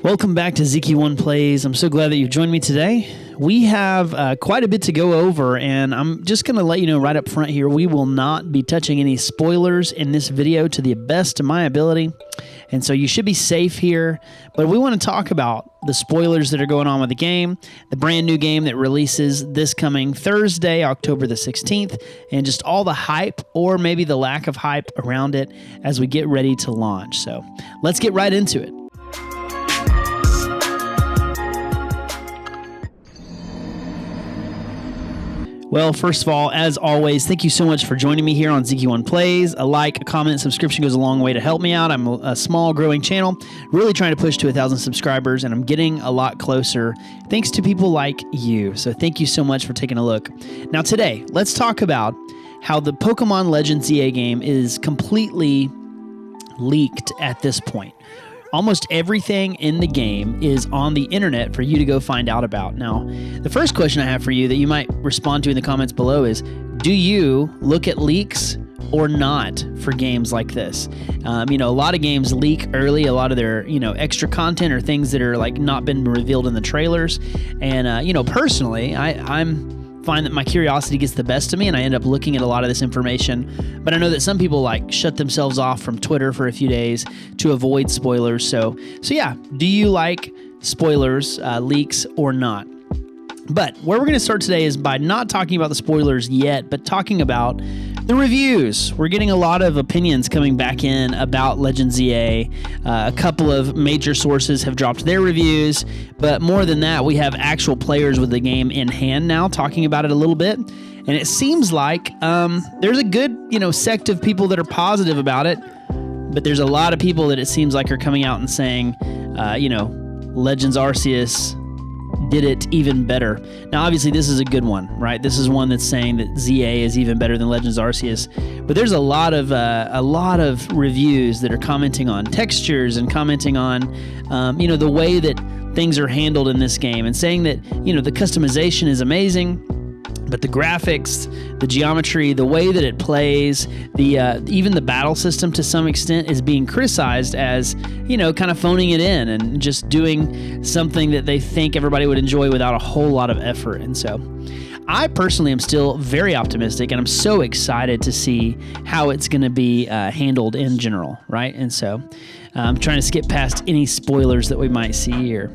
Welcome back to ZK1 Plays. I'm so glad that you've joined me today. We have quite a bit to go over, and I'm just going to let you know right up front here, we will not be touching any spoilers in this video to the best of my ability, and so you should be safe here. But we want to talk about the spoilers that are going on with the game, the brand new game that releases this coming Thursday, October the 16th, and just all the hype, or maybe the lack of hype around it as we get ready to launch. So let's get right into it. Well, first of all, as always, thank you so much for joining me here on ZK1 Plays. A like, a comment, and subscription goes a long way to help me out. I'm a small, growing channel, really trying to push to 1,000 subscribers, and I'm getting a lot closer thanks to people like you. So thank you so much for taking a look. Now today, let's talk about how the Pokemon Legends ZA game is completely leaked at this point. Almost everything in the game is on the internet for you to go find out about. Now, the first question I have for you that you might respond to in the comments below is, do you look at leaks or not for games like this? A lot of games leak early, a lot of their, extra content or things that are like not been revealed in the trailers. And, personally, I'm find that my curiosity gets the best of me and I end up looking at a lot of this information. But I know that some people shut themselves off from Twitter for a few days to avoid spoilers. So yeah, do you like spoilers, leaks, or not? But where we're going to start today is by not talking about the spoilers yet, but talking about the reviews. We're getting a lot of opinions coming back in about Legends ZA. A couple of major sources have dropped their reviews, but more than that, we have actual players with the game in hand now talking about it a little bit. And it seems like there's a good, sect of people that are positive about it, but there's a lot of people that it seems like are coming out and saying, Legends Arceus did it even better. Now, obviously, this is a good one, right? This is one that's saying that ZA is even better than Legends Arceus. But there's a lot of reviews that are commenting on textures and commenting on, the way that things are handled in this game, and saying that the customization is amazing, but the graphics, the geometry, the way that it plays, even the battle system to some extent is being criticized as, kind of phoning it in and just doing something that they think everybody would enjoy without a whole lot of effort. And so I personally am still very optimistic, and I'm so excited to see how it's going to be handled in general, right? And so I'm trying to skip past any spoilers that we might see here.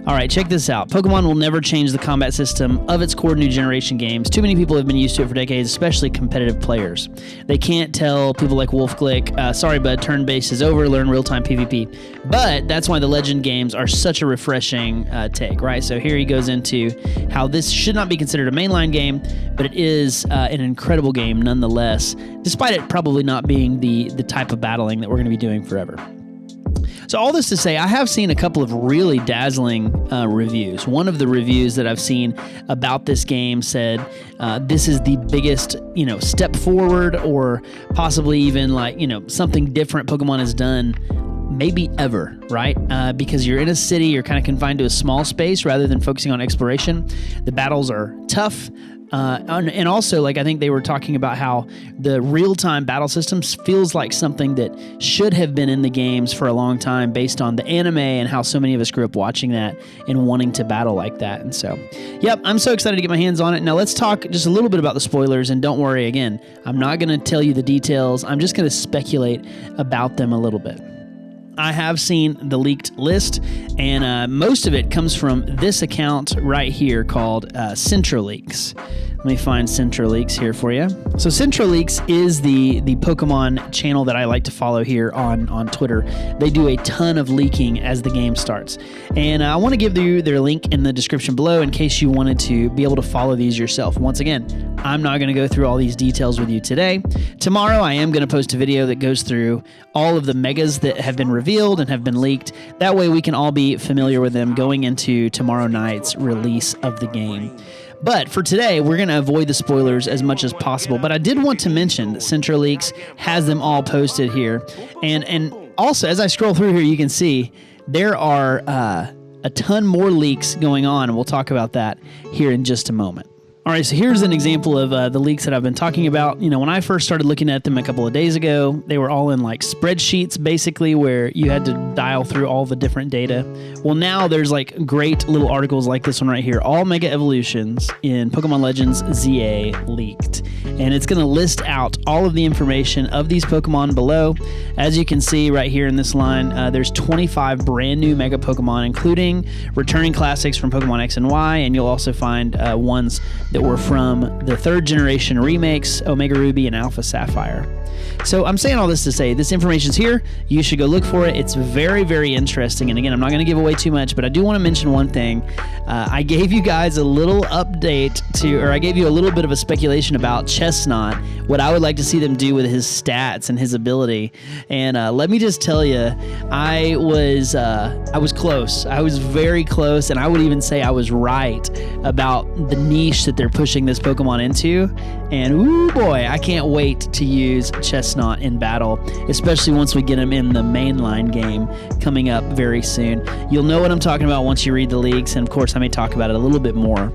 All right, check this out. Pokemon will never change the combat system of its core new generation games. Too many people have been used to it for decades, especially competitive players. They can't tell people like WolfClick, sorry bud, turn-based is over, learn real-time PvP. But that's why the Legend games are such a refreshing take, right? So here he goes into how this should not be considered a mainline game, but it is an incredible game nonetheless, despite it probably not being the type of battling that we're going to be doing forever. So all this to say, I have seen a couple of really dazzling reviews. One of the reviews that I've seen about this game said this is the biggest, step forward, or possibly even something different Pokemon has done maybe ever, right? Because you're in a city, you're kind of confined to a small space rather than focusing on exploration. The battles are tough. And also, I think they were talking about how the real-time battle systems feels like something that should have been in the games for a long time based on the anime and how so many of us grew up watching that and wanting to battle like that. And so, yep, I'm so excited to get my hands on it. Now, let's talk just a little bit about the spoilers, and don't worry, again, I'm not going to tell you the details. I'm just going to speculate about them a little bit. I have seen the leaked list, and most of it comes from this account right here called CentroLeaks. Let me find CentroLeaks here for you. So CentroLeaks is the Pokemon channel that I like to follow here on Twitter. They do a ton of leaking as the game starts. And I want to give you their link in the description below in case you wanted to be able to follow these yourself. Once again, I'm not going to go through all these details with you today. Tomorrow, I am going to post a video that goes through all of the megas that have been revealed and have been leaked. That way we can all be familiar with them going into tomorrow night's release of the game. But for today, we're going to avoid the spoilers as much as possible. But I did want to mention that CentroLeaks has them all posted here. And also, as I scroll through here, you can see there are a ton more leaks going on, and we'll talk about that here in just a moment. All right, so here's an example of the leaks that I've been talking about. You know, when I first started looking at them a couple of days ago, they were all in like spreadsheets, basically, where you had to dial through all the different data. Well, now there's like great little articles like this one right here. All Mega Evolutions in Pokemon Legends ZA leaked. And it's going to list out all of the information of these Pokemon below. As you can see right here in this line, there's 25 brand new Mega Pokemon, including returning classics from Pokemon X and Y, and you'll also find ones that were from the 3rd generation remakes, Omega Ruby and Alpha Sapphire. So I'm saying all this to say this information's here. You should go look for it. It's very, very interesting. And again, I'm not going to give away too much, but I do want to mention one thing. I gave you guys a little update or I gave you a little bit of a speculation about Chestnut, what I would like to see them do with his stats and his ability. And let me just tell you, I was close. I was very close, and I would even say I was right about the niche that they're pushing this Pokemon into. And ooh boy, I can't wait to use Chestnut in battle, especially once we get him in the mainline game coming up very soon. You'll know what I'm talking about once you read the leaks, and of course I may talk about it a little bit more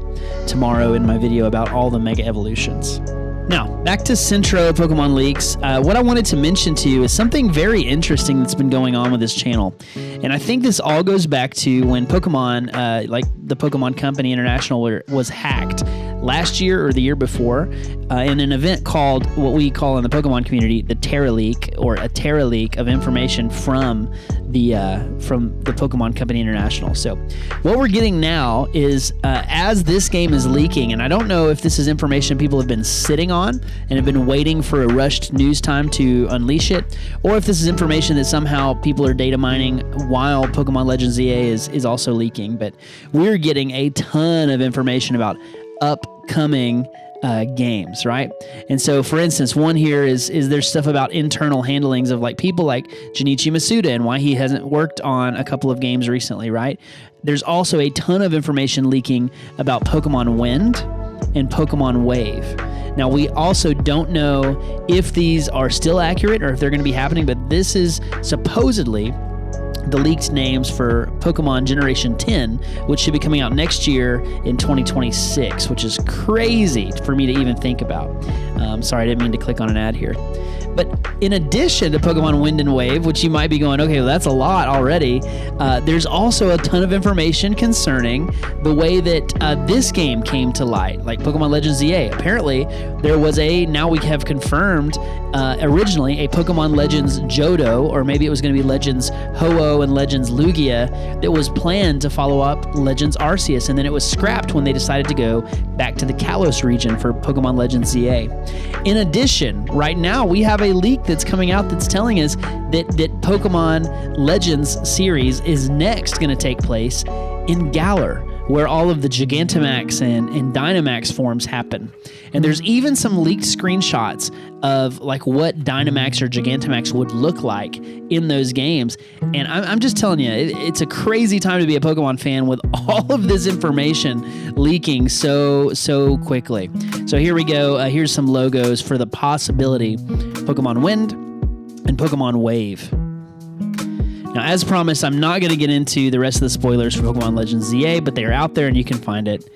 tomorrow in my video about all the Mega Evolutions. Now, back to Centro Pokemon leaks. What I wanted to mention to you is something very interesting that's been going on with this channel. And I think this all goes back to when Pokemon, like the Pokemon Company International, was hacked last year or the year before in an event called, what we call in the Pokemon community, the Terra Leak, or a Terra Leak of information from the Pokemon Company International. So what we're getting now is as this game is leaking, and I don't know if this is information people have been sitting on and have been waiting for a rushed news time to unleash it, or if this is information that somehow people are data mining while Pokemon Legends ZA is also leaking. But we're getting a ton of information about upcoming games, right? And so, for instance, one here is there's stuff about internal handlings of like people like Junichi Masuda and why he hasn't worked on a couple of games recently, right? There's also a ton of information leaking about Pokemon Wind and Pokemon Wave. Now, we also don't know if these are still accurate or if they're going to be happening, but this is supposedly the leaked names for Pokemon Generation 10, which should be coming out next year in 2026, which is crazy for me to even think about. Sorry, I didn't mean to click on an ad here. But in addition to Pokemon Wind and Wave, which you might be going, okay, well, that's a lot already, there's also a ton of information concerning the way that this game came to light, like Pokemon Legends ZA. Apparently, there was now we have confirmed, originally a Pokemon Legends Johto, or maybe it was going to be Legends Ho-Oh and Legends Lugia, that was planned to follow up Legends Arceus, and then it was scrapped when they decided to go back to the Kalos region for Pokemon Legends ZA. In addition, right now we have a leak that's coming out that's telling us that Pokemon Legends series is next going to take place in Galar, where all of the Gigantamax and Dynamax forms happen. And there's even some leaked screenshots of like what Dynamax or Gigantamax would look like in those games. And I'm just telling you, it's a crazy time to be a Pokemon fan with all of this information leaking so quickly. So here we go. Here's some logos for the possibility Pokemon Wind and Pokemon Wave. Now, as promised, I'm not going to get into the rest of the spoilers for Pokemon Legends ZA, but they are out there and you can find it.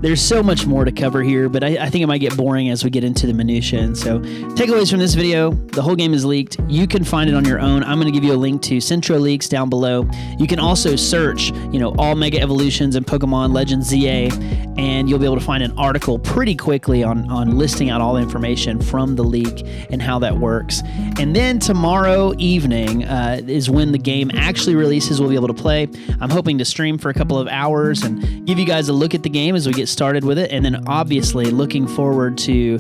There's so much more to cover here, but I think it might get boring as we get into the minutiae. And so, takeaways from this video: the whole game is leaked. You can find it on your own. I'm going to give you a link to Centro Leaks down below. You can also search, all Mega Evolutions and Pokemon Legends ZA, and you'll be able to find an article pretty quickly on listing out all the information from the leak and how that works. And then tomorrow evening is when the game actually releases. We'll be able to play. I'm hoping to stream for a couple of hours and give you guys a look at the game as we get started with it, and then obviously looking forward to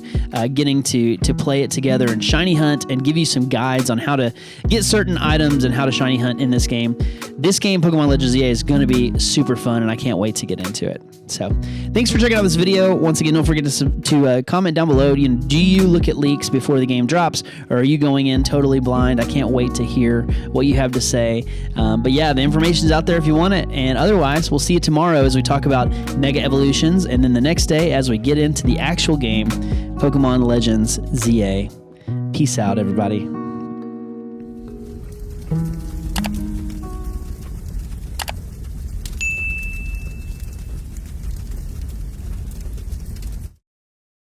getting to play it together and shiny hunt and give you some guides on how to get certain items and how to shiny hunt in this game. This game, Pokemon Legends ZA, is going to be super fun, and I can't wait to get into it. So thanks for checking out this video. Once again, don't forget to comment down below. Do you look at leaks before the game drops, or are you going in totally blind? I can't wait to hear what you have to say. But yeah, the information's out there if you want it, and otherwise we'll see you tomorrow as we talk about Mega Evolutions, and then the next day as we get into the actual game, Pokemon Legends ZA. Peace out, everybody.